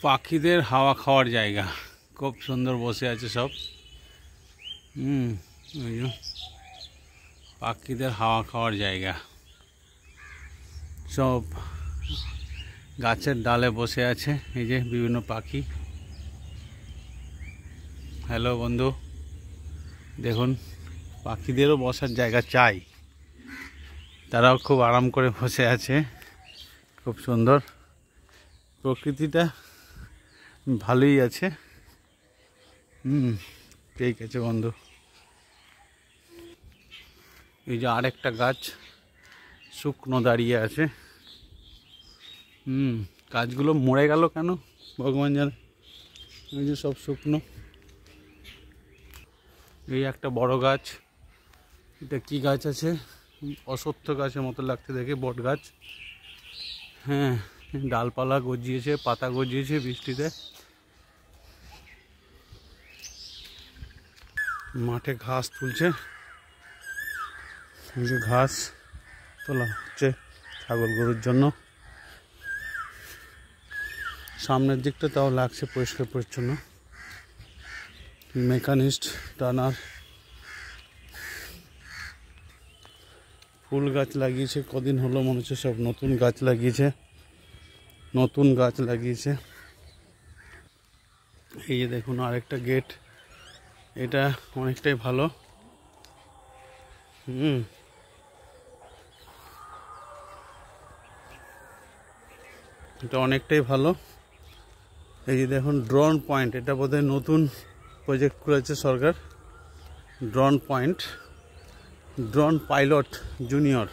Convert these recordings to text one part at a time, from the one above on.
পাখিদের হাওয়া খাওয়ার জায়গা, খুব সুন্দর বসে আছে সব। ওই যে পাখিদের হাওয়া খাওয়ার জায়গা, সব গাছের ডালে বসে আছে। এই যে বিভিন্ন পাখি। হ্যালো বন্ধু, দেখুন পাখিদেরও বসার জায়গা চাই, তারাও খুব আরাম করে বসে আছে। খুব সুন্দর প্রকৃতিটা, ভালোই আছে। ঠিক আছে বন্ধু। এই যে আরেকটা গাছ শুকনো দাঁড়িয়ে আছে। গাছগুলো মরে গেল কেন ভগবান জানে। এই যে সব শুকনো। এই একটা বড় গাছ, এটা কি গাছ আছে, অশ্বত্থ গাছের মতো লাগছে দেখে, বট গাছ। হ্যাঁ, ডালপালা গজিয়েছে, পাতা গজিয়েছে বৃষ্টিতে। মাঠে ঘাস তুলছে, ঘাস তোলা হচ্ছে ছাগল গরুর জন্য। সামনের দিকটা তাও লাগছে পরিষ্কার পরিচ্ছন্ন। মেকানিস্ট টানার ফুল গাছ লাগিয়েছে, কদিন হলো মনে হচ্ছে সব নতুন গাছ লাগিয়েছে, নতুন গাছ লাগিয়েছে। এই যে দেখুন আরেকটা গেট, এটা অনেকটাই ভালো। এটা অনেকটাই ভালো। এই যে দেখুন ড্রোন পয়েন্ট, এটা বোধহয় নতুন প্রজেক্ট করেছে সরকার। Drone point, drone pilot junior.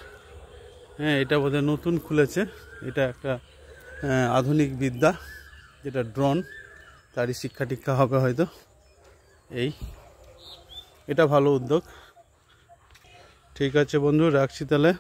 হ্যাঁ, এটা বোধহয় নতুন খুলেছে। এটা একটা আধুনিক বিদ্যা, যেটা ড্রোন, তারই শিক্ষা টিক্ষা হবে হয়তো। এটা ভালো উদ্যোগ। ঠিক আছে বন্ধু, রাখছি তাহলে।